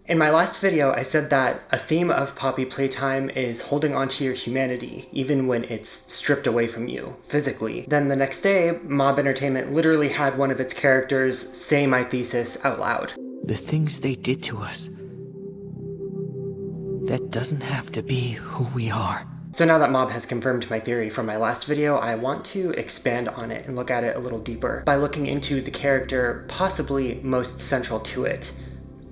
In my last video, I said that a theme of Poppy Playtime is holding onto your humanity, even when it's stripped away from you, physically. Then the next day, Mob Entertainment literally had one of its characters say my thesis out loud. The things they did to us, that doesn't have to be who we are. So now that Mob has confirmed my theory from my last video, I want to expand on it and look at it a little deeper by looking into the character possibly most central to it,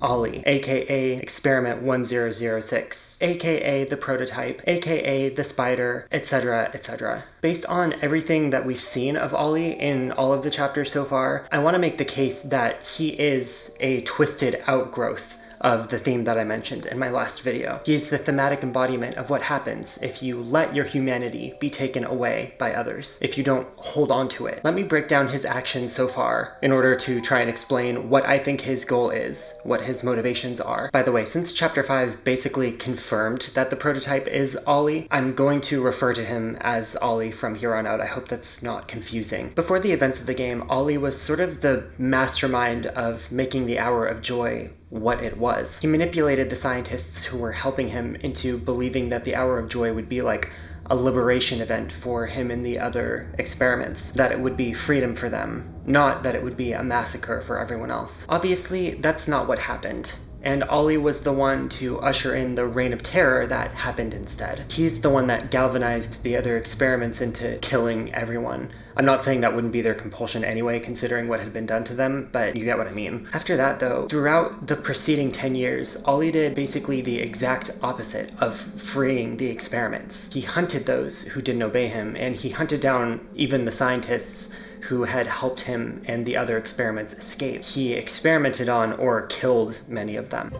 Ollie, aka Experiment 1006, aka the prototype, aka the spider, etc., etc. Based on everything that we've seen of Ollie in all of the chapters so far, I want to make the case that he is a twisted outgrowth of the theme that I mentioned in my last video. He is the thematic embodiment of what happens if you let your humanity be taken away by others, if you don't hold on to it. Let me break down his actions so far in order to try and explain what I think his goal is, what his motivations are. By the way, since chapter 5 basically confirmed that the prototype is Ollie, I'm going to refer to him as Ollie from here on out. I hope that's not confusing. Before the events of the game, Ollie was sort of the mastermind of making the Hour of Joy what it was. He manipulated the scientists who were helping him into believing that the Hour of Joy would be like a liberation event for him and the other experiments, that it would be freedom for them, not that it would be a massacre for everyone else. Obviously, that's not what happened. And Ollie was the one to usher in the reign of terror that happened instead. He's the one that galvanized the other experiments into killing everyone. I'm not saying that wouldn't be their compulsion anyway, considering what had been done to them, but you get what I mean. After that though, throughout the preceding 10 years, Ollie did basically the exact opposite of freeing the experiments. He hunted those who didn't obey him, and he hunted down even the scientists who had helped him and the other experiments escape. He experimented on or killed many of them.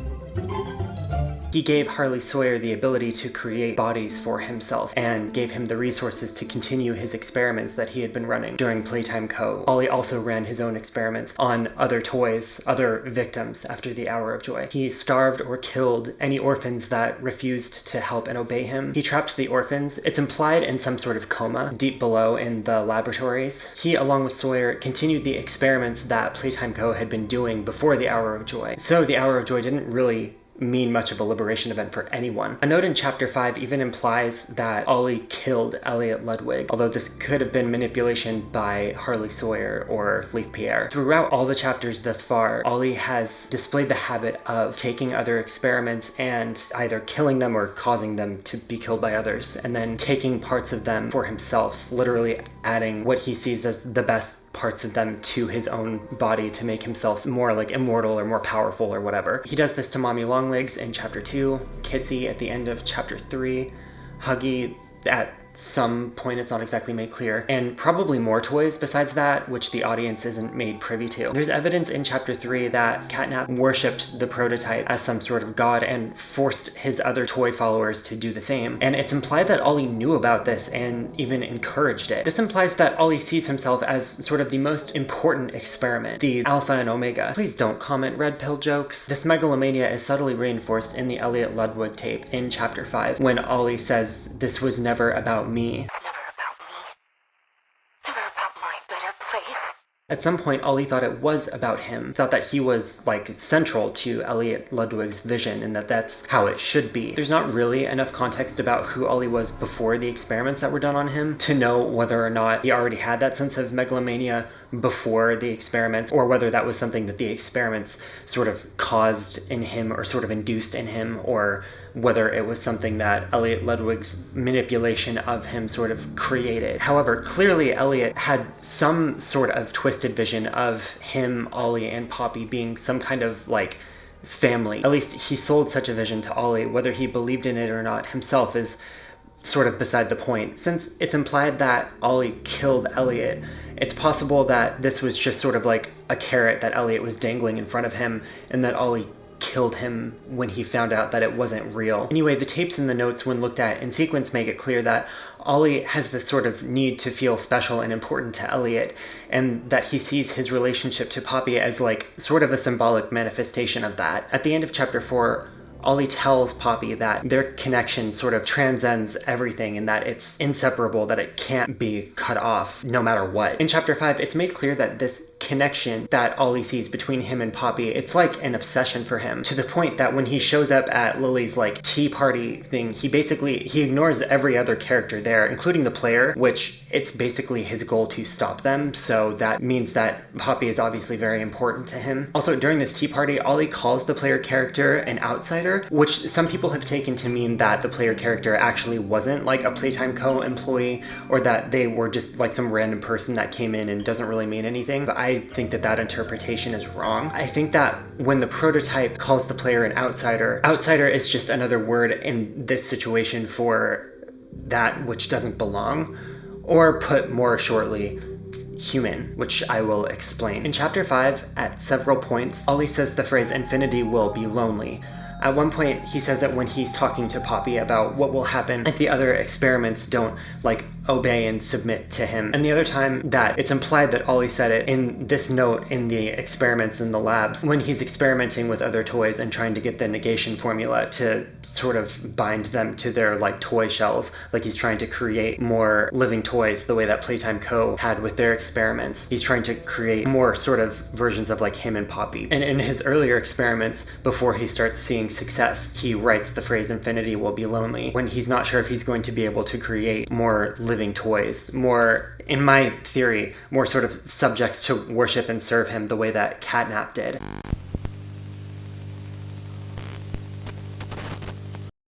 He gave Harley Sawyer the ability to create bodies for himself and gave him the resources to continue his experiments that he had been running during Playtime Co. Ollie also ran his own experiments on other toys, other victims after the Hour of Joy. He starved or killed any orphans that refused to help and obey him. He trapped the orphans. It's implied in some sort of coma deep below in the laboratories. He, along with Sawyer, continued the experiments that Playtime Co. had been doing before the Hour of Joy. So the Hour of Joy didn't really mean much of a liberation event for anyone. A note in chapter 5 even implies that Ollie killed Elliot Ludwig, although this could have been manipulation by Harley Sawyer or Leaf Pierre. Throughout all the chapters thus far, Ollie has displayed the habit of taking other experiments and either killing them or causing them to be killed by others, and then taking parts of them for himself, literally adding what he sees as the best parts of them to his own body to make himself more like immortal or more powerful or whatever. He does this to Mommy Longlegs in chapter 2, Kissy at the end of chapter 3, Huggy at some point, it's not exactly made clear, and probably more toys besides that, which the audience isn't made privy to. There's evidence in chapter 3 that Catnap worshipped the prototype as some sort of god and forced his other toy followers to do the same, and it's implied that Ollie knew about this and even encouraged it. This implies that Ollie sees himself as sort of the most important experiment, the alpha and omega. Please don't comment red pill jokes. This megalomania is subtly reinforced in the Elliot Ludwig tape in chapter 5 when Ollie says, "This was never about me." It's never about me. Never about my better place. At some point, Ollie thought it was about him, thought that he was, like, central to Elliot Ludwig's vision and that that's how it should be. There's not really enough context about who Ollie was before the experiments that were done on him to know whether or not he already had that sense of megalomania before the experiments, or whether that was something that the experiments sort of caused in him or sort of induced in him, or whether it was something that Elliot Ludwig's manipulation of him sort of created. However, clearly Elliot had some sort of twisted vision of him, Ollie, and Poppy being some kind of, like, family. At least he sold such a vision to Ollie. Whether he believed in it or not himself is sort of beside the point. Since it's implied that Ollie killed Elliot, it's possible that this was just sort of like a carrot that Elliot was dangling in front of him, and that Ollie killed him when he found out that it wasn't real. Anyway, the tapes and the notes, when looked at in sequence, make it clear that Ollie has this sort of need to feel special and important to Elliot, and that he sees his relationship to Poppy as like sort of a symbolic manifestation of that. At the end of chapter 4, Ollie tells Poppy that their connection sort of transcends everything and that it's inseparable, that it can't be cut off no matter what. In chapter 5, it's made clear that this connection that Ollie sees between him and Poppy, it's like an obsession for him, to the point that when he shows up at Lily's like tea party thing, he ignores every other character there, including the player, which it's basically his goal to stop them, so that means that Poppy is obviously very important to him. Also, during this tea party, Ollie calls the player character an outsider, which some people have taken to mean that the player character actually wasn't like a Playtime co-employee, or that they were just like some random person that came in and doesn't really mean anything, but I think that that interpretation is wrong. I think that when the prototype calls the player an outsider is just another word in this situation for that which doesn't belong, or put more shortly, human, which I will explain. In chapter 5, at several points, Ollie says the phrase infinity will be lonely. At one point, he says it when he's talking to Poppy about what will happen if the other experiments don't, like, obey and submit to him. And the other time that it's implied that Ollie said it in this note in the experiments in the labs, when he's experimenting with other toys and trying to get the negation formula to sort of bind them to their, like, toy shells. Like, he's trying to create more living toys the way that Playtime Co. had with their experiments. He's trying to create more sort of versions of, like, him and Poppy. And in his earlier experiments, before he starts seeing success, he writes the phrase infinity will be lonely, when he's not sure if he's going to be able to create more living toys, more, in my theory, more sort of subjects to worship and serve him the way that Catnap did.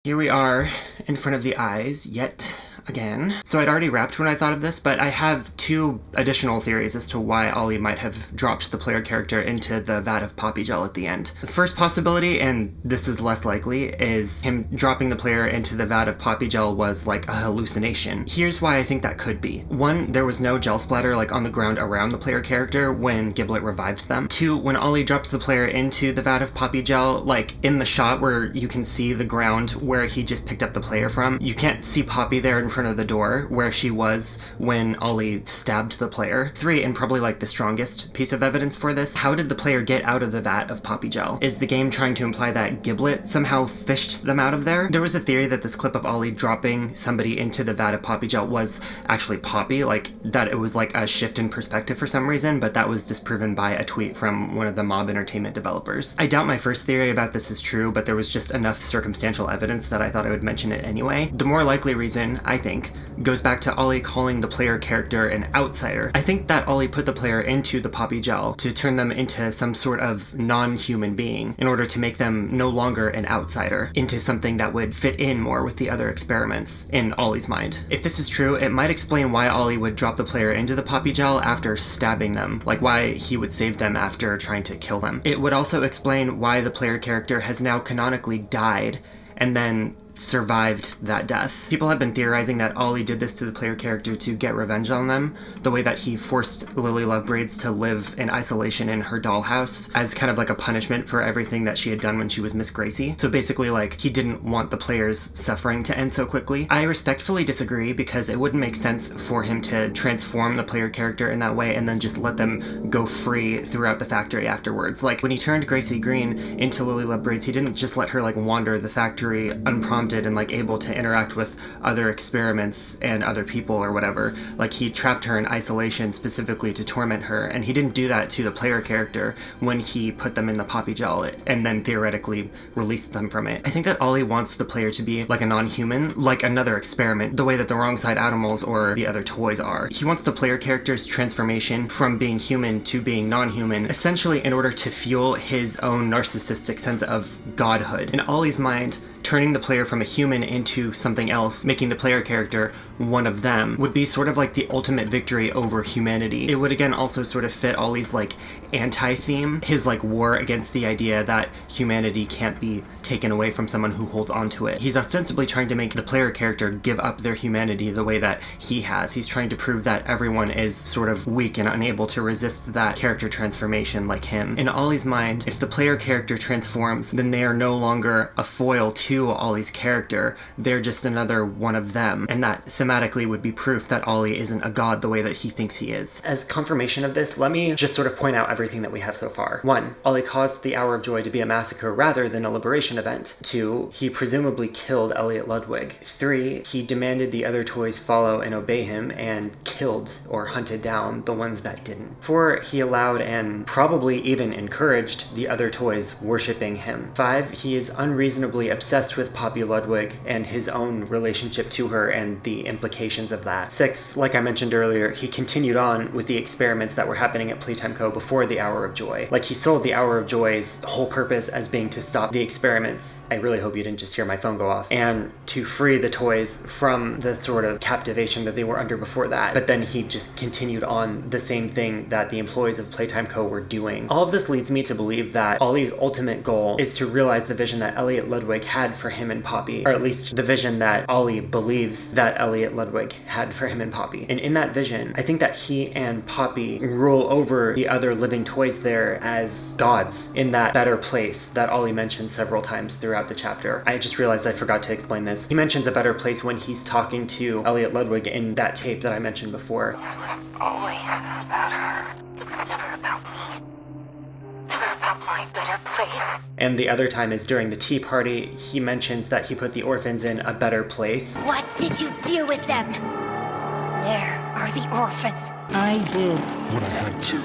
Here we are in front of the eyes yet again. So I'd already wrapped when I thought of this, but I have two additional theories as to why Ollie might have dropped the player character into the vat of Poppy Gel at the end. The first possibility, and this is less likely, is him dropping the player into the vat of Poppy Gel was like a hallucination. Here's why I think that could be. One, there was no gel splatter like on the ground around the player character when Giblet revived them. Two, when Ollie drops the player into the vat of Poppy Gel, like in the shot where you can see the ground where he just picked up the player from, you can't see Poppy there in front of the door where she was when Ollie stabbed the player. Three, and probably like the strongest piece of evidence for this, how did the player get out of the vat of Poppy Gel? Is the game trying to imply that Giblet somehow fished them out of there? There was a theory that this clip of Ollie dropping somebody into the vat of Poppy Gel was actually Poppy, like that it was like a shift in perspective for some reason, but that was disproven by a tweet from one of the Mob Entertainment developers. I doubt my first theory about this is true, but there was just enough circumstantial evidence that I thought I would mention it anyway. The more likely reason, I think, goes back to Ollie calling the player character an outsider. I think that Ollie put the player into the Poppy Gel to turn them into some sort of non-human being in order to make them no longer an outsider, into something that would fit in more with the other experiments in Ollie's mind. If this is true, it might explain why Ollie would drop the player into the Poppy Gel after stabbing them, like why he would save them after trying to kill them. It would also explain why the player character has now canonically died and then survived that death. People have been theorizing that Ollie did this to the player character to get revenge on them, the way that he forced Lily Lovebraids to live in isolation in her dollhouse as kind of like a punishment for everything that she had done when she was Miss Gracie. So basically, like, he didn't want the player's suffering to end so quickly. I respectfully disagree, because it wouldn't make sense for him to transform the player character in that way and then just let them go free throughout the factory afterwards. Like, when he turned Gracie Green into Lily Lovebraids, he didn't just let her like wander the factory unprompted and like able to interact with other experiments and other people or whatever. Like, he trapped her in isolation specifically to torment her, and he didn't do that to the player character when he put them in the Poppy Gel and then theoretically released them from it. I think that Ollie wants the player to be like a non-human, like another experiment, the way that the Wrong Side Animals or the other toys are. He wants the player character's transformation from being human to being non-human, essentially in order to fuel his own narcissistic sense of godhood. In Ollie's mind, turning the player from a human into something else, making the player character one of them, would be sort of like the ultimate victory over humanity. It would again also sort of fit Ollie's like anti-theme, his like war against the idea that humanity can't be taken away from someone who holds on to it. He's ostensibly trying to make the player character give up their humanity the way that he has. He's trying to prove that everyone is sort of weak and unable to resist that character transformation like him. In Ollie's mind, if the player character transforms, then they are no longer a foil to do Ollie's character. They're just another one of them, and that thematically would be proof that Ollie isn't a god the way that he thinks he is. As confirmation of this, let me just sort of point out everything that we have so far. 1. Ollie caused the Hour of Joy to be a massacre rather than a liberation event. 2. He presumably killed Elliot Ludwig. 3. He demanded the other toys follow and obey him and killed or hunted down the ones that didn't. 4. He allowed and probably even encouraged the other toys worshipping him. 5. He is unreasonably obsessed with Poppy Ludwig and his own relationship to her and the implications of that. 6. Like I mentioned earlier, he continued on with the experiments that were happening at Playtime Co. before the Hour of Joy. Like, he sold the Hour of Joy's whole purpose as being to stop the experiments. I really hope you didn't just hear my phone go off. And to free the toys from the sort of captivation that they were under before that. But then he just continued on the same thing that the employees of Playtime Co. were doing. All of this leads me to believe that Ollie's ultimate goal is to realize the vision that Elliot Ludwig had for him and Poppy, or at least the vision that Ollie believes that Elliot Ludwig had for him and Poppy. And in that vision, I think that he and Poppy rule over the other living toys there as gods in that better place that Ollie mentioned several times throughout the chapter. I just realized I forgot to explain this. He mentions a better place when he's talking to Elliot Ludwig in that tape that I mentioned before. This was always about her. It was never about me. Never about my better place. And the other time is during the tea party. He mentions that he put the orphans in a better place. What did you do with them? Where are the orphans? I did. What I had to.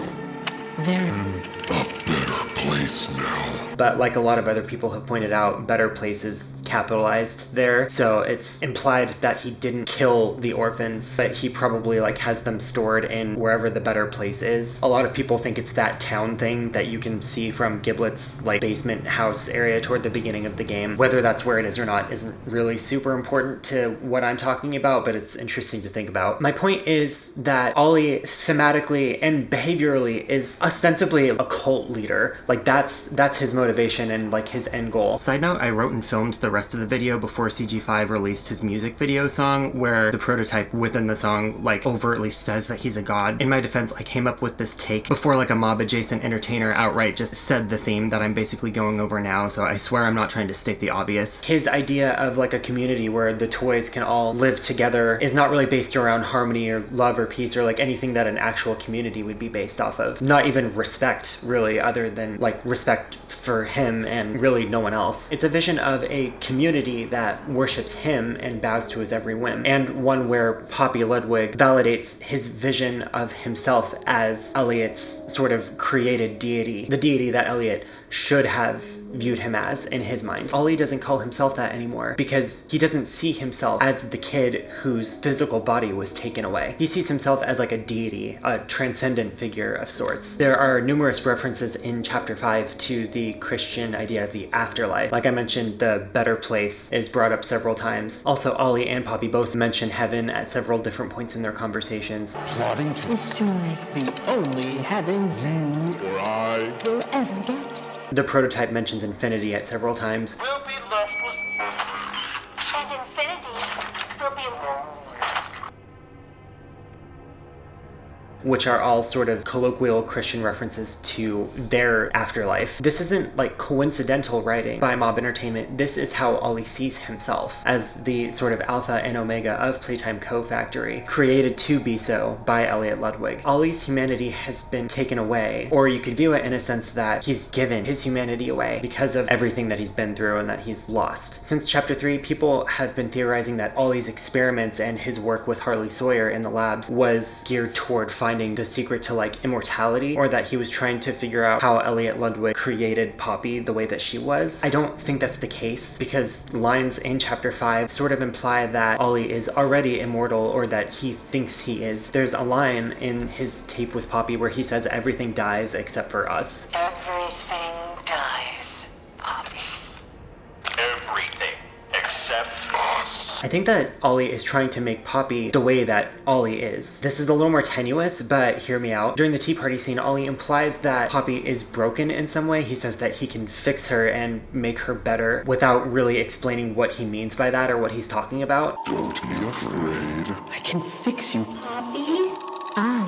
They're A better place now. But like a lot of other people have pointed out, better place is capitalized there. So it's implied that he didn't kill the orphans, but he probably like has them stored in wherever the better place is. A lot of people think it's that town thing that you can see from Giblet's like basement house area toward the beginning of the game. Whether that's where it is or not isn't really super important to what I'm talking about, but it's interesting to think about. My point is that Ollie thematically and behaviorally is ostensibly a cult leader. Like that's his motivation and like his end goal. Side note, I wrote and filmed the rest of the video before CG5 released his music video song, where the prototype within the song like overtly says that he's a god. In my defense, I came up with this take before like a mob adjacent entertainer outright just said the theme that I'm basically going over now, so I swear I'm not trying to state the obvious. His idea of like a community where the toys can all live together is not really based around harmony or love or peace or like anything that an actual community would be based off of. Not even respect, really, other than like respect for him and really no one else. It's a vision of a community that worships him and bows to his every whim, and one where Poppy Ludwig validates his vision of himself as Elliot's sort of created deity, the deity that Elliot should have viewed him as in his mind. Ollie doesn't call himself that anymore because he doesn't see himself as the kid whose physical body was taken away. He sees himself as like a deity, a transcendent figure of sorts. There are numerous references in chapter 5 to the Christian idea of the afterlife. Like I mentioned, the better place is brought up several times. Also, Ollie and Poppy both mention heaven at several different points in their conversations. Plotting to destroy the only heaven you or I. will ever get. The prototype mentions infinity at several times. We'll be left with... And infinity will be lonely. Which are all sort of colloquial Christian references to their afterlife. This isn't like coincidental writing by Mob Entertainment. This is how Ollie sees himself as the sort of alpha and omega of Playtime Co. Factory, created to be so by Elliot Ludwig. Ollie's humanity has been taken away, or you could view it in a sense that he's given his humanity away because of everything that he's been through and that he's lost. Since chapter 3, people have been theorizing that Ollie's experiments and his work with Harley Sawyer in the labs was geared toward finding the secret to like immortality, or that he was trying to figure out how Elliot Ludwig created Poppy the way that she was. I don't think that's the case, because lines in chapter 5 sort of imply that Ollie is already immortal, or that he thinks he is. There's a line in his tape with Poppy where he says everything dies except for us. Everything dies, Poppy. Everything except us. I think that Ollie is trying to make Poppy the way that Ollie is. This is a little more tenuous, but hear me out. During the tea party scene, Ollie implies that Poppy is broken in some way. He says that he can fix her and make her better without really explaining what he means by that or what he's talking about. Don't be afraid. I can fix you. Poppy? I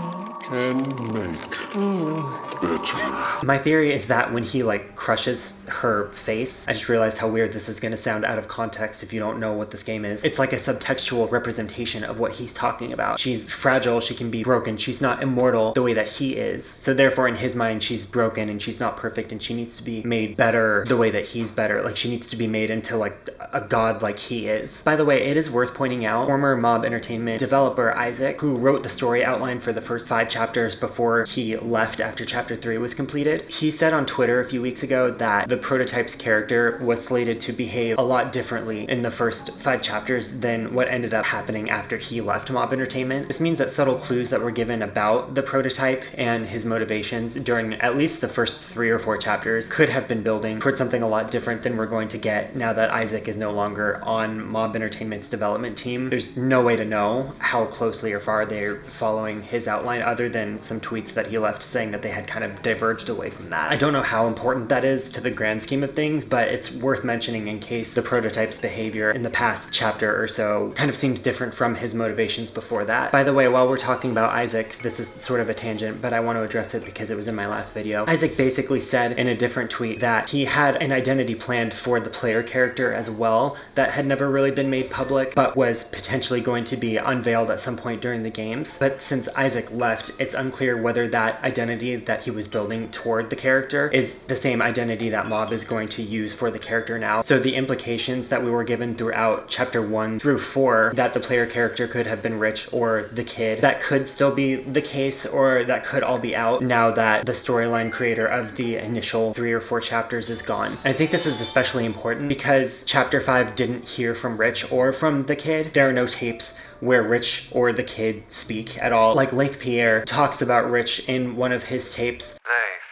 Can make You better. My theory is that when he like crushes her face, I just realized how weird this is going to sound out of context if you don't know what this game is. It's like a subtextual representation of what he's talking about. She's fragile, she can be broken, she's not immortal the way that he is. So therefore in his mind she's broken and she's not perfect and she needs to be made better the way that he's better. Like she needs to be made into like a god like he is. By the way, it is worth pointing out, former Mob Entertainment developer Isaac, who wrote the story outline for the first 5 chapters before he left after chapter 3 was completed, he said on Twitter a few weeks ago that the prototype's character was slated to behave a lot differently in the first 5 chapters than what ended up happening after he left Mob Entertainment. This means that subtle clues that were given about the prototype and his motivations during at least the first 3 or 4 chapters could have been building towards something a lot different than we're going to get now that Isaac is no longer on Mob Entertainment's development team. There's no way to know how closely or far they're following his outline other than some tweets that he left saying that they had kind of diverged away from that. I don't know how important that is to the grand scheme of things, but it's worth mentioning in case the prototype's behavior in the past chapter or so kind of seems different from his motivations before that. By the way, while we're talking about Isaac, this is sort of a tangent, but I want to address it because it was in my last video. Isaac basically said in a different tweet that he had an identity planned for the player character as well that had never really been made public, but was potentially going to be unveiled at some point during the games. But since Isaac left, it's unclear whether that identity that he was building toward the character is the same identity that Mob is going to use for the character now. So the implications that we were given throughout chapter 1 through 4 that the player character could have been Rich or the kid, that could still be the case, or that could all be out now that the storyline creator of the initial 3 or 4 chapters is gone. I think this is especially important because chapter 5 didn't hear from Rich or from the kid. There are no tapes where Rich or the kid speak at all. Like Leith Pierre talks about Rich in one of his tapes. Leith,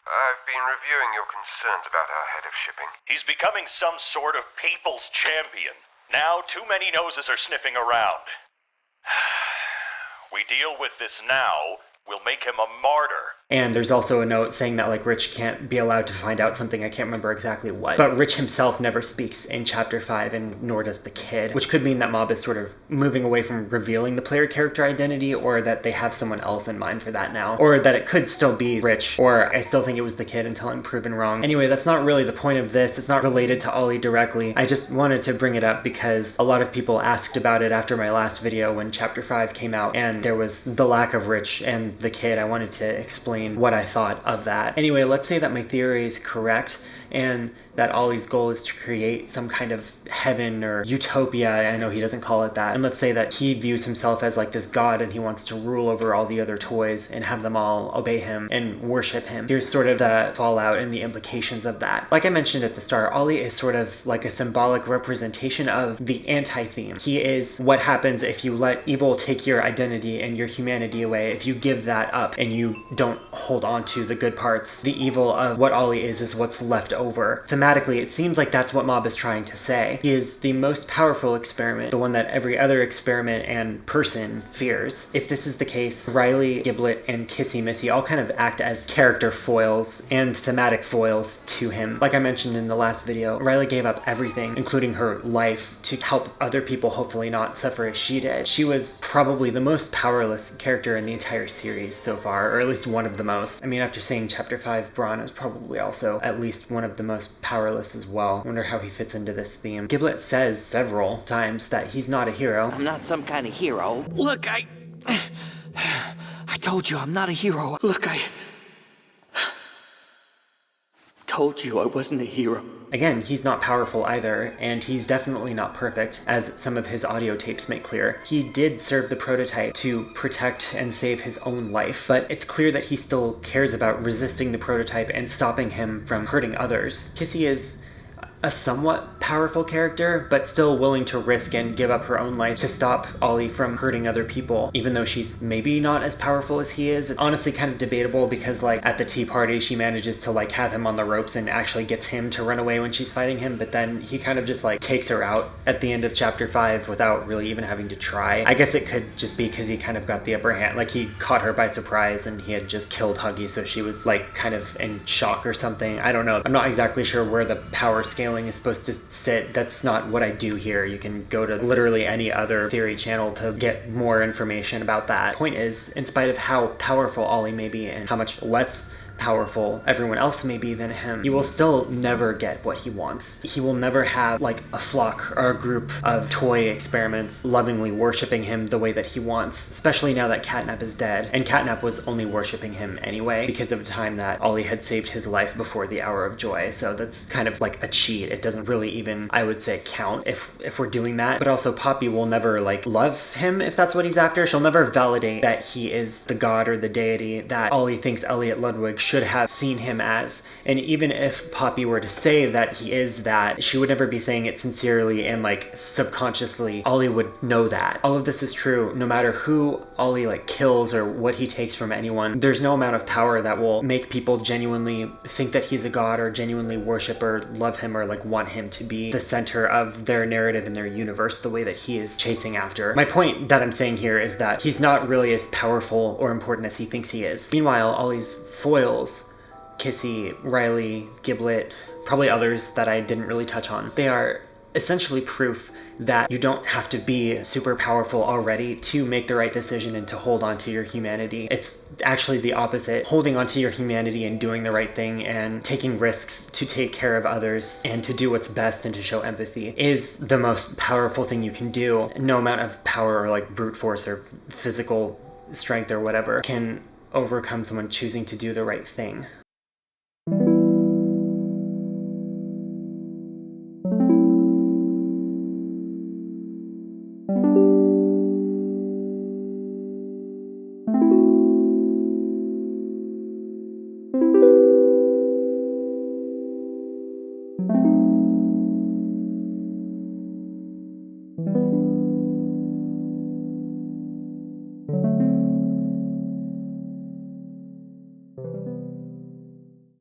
I've been reviewing your concerns about our head of shipping. He's becoming some sort of people's champion. Now too many noses are sniffing around. We deal with this now, we'll make him a martyr. And there's also a note saying that like Rich can't be allowed to find out something, I can't remember exactly what. But Rich himself never speaks in chapter 5 and nor does the kid, which could mean that Mob is sort of moving away from revealing the player character identity, or that they have someone else in mind for that now, or that it could still be Rich, or I still think it was the kid until I'm proven wrong. Anyway, that's not really the point of this. It's not related to Ollie directly. I just wanted to bring it up because a lot of people asked about it after my last video when chapter 5 came out and there was the lack of Rich and the kid. I wanted to explain what I thought of that. Anyway, let's say that my theory is correct and that Ollie's goal is to create some kind of heaven or utopia. I know he doesn't call it that. And let's say that he views himself as like this god and he wants to rule over all the other toys and have them all obey him and worship him. Here's sort of the fallout and the implications of that. Like I mentioned at the start, Ollie is sort of like a symbolic representation of the anti-theme. He is what happens if you let evil take your identity and your humanity away, if you give that up and you don't hold on to the good parts. The evil of what Ollie is what's left over. Thematically, it seems like that's what Mob is trying to say. He is the most powerful experiment, the one that every other experiment and person fears. If this is the case, Riley, Giblet, and Kissy Missy all kind of act as character foils and thematic foils to him. Like I mentioned in the last video, Riley gave up everything, including her life, to help other people hopefully not suffer as she did. She was probably the most powerless character in the entire series so far, or at least one of the most. I mean, after seeing chapter 5, Braun is probably also at least one of the most powerless as well. Wonder how he fits into this theme. Giblet says several times that he's not a hero. I'm not some kind of hero. Look, I told you I'm not a hero. Look, I told you I wasn't a hero. Again, he's not powerful either, and he's definitely not perfect, as some of his audio tapes make clear. He did serve the prototype to protect and save his own life, but it's clear that he still cares about resisting the prototype and stopping him from hurting others. Kissy is a somewhat powerful character, but still willing to risk and give up her own life to stop Ollie from hurting other people, even though she's maybe not as powerful as he is. It's honestly kind of debatable because like at the tea party she manages to like have him on the ropes and actually gets him to run away when she's fighting him, but then he kind of just like takes her out at the end of chapter 5 without really even having to try. I guess it could just be because he kind of got the upper hand, like he caught her by surprise and he had just killed Huggy, so she was like kind of in shock or something. I don't know. I'm not exactly sure where the power scale is supposed to sit. That's not what I do here. You can go to literally any other theory channel to get more information about that. Point is, in spite of how powerful Ollie may be and how much less powerful everyone else may be than him, he will still never get what he wants. He will never have like a flock or a group of toy experiments lovingly worshipping him the way that he wants, especially now that Catnap is dead. And Catnap was only worshipping him anyway because of the time that Ollie had saved his life before the hour of joy. So that's kind of like a cheat. It doesn't really even, I would say, count if we're doing that. But also Poppy will never like love him if that's what he's after. She'll never validate that he is the god or the deity that Ollie thinks Elliot Ludwig should have seen him as. And even if Poppy were to say that he is that, she would never be saying it sincerely and like subconsciously. Ollie would know that. All of this is true no matter who Ollie like kills or what he takes from anyone. There's no amount of power that will make people genuinely think that he's a god or genuinely worship or love him or like want him to be the center of their narrative and their universe the way that he is chasing after. My point that I'm saying here is that he's not really as powerful or important as he thinks he is. Meanwhile, Ollie's foils, Kissy, Riley, Giblet, probably others that I didn't really touch on, they are essentially proof that you don't have to be super powerful already to make the right decision and to hold on to your humanity. It's actually the opposite. Holding on to your humanity and doing the right thing and taking risks to take care of others and to do what's best and to show empathy is the most powerful thing you can do. No amount of power or like brute force or physical strength or whatever can overcome someone choosing to do the right thing.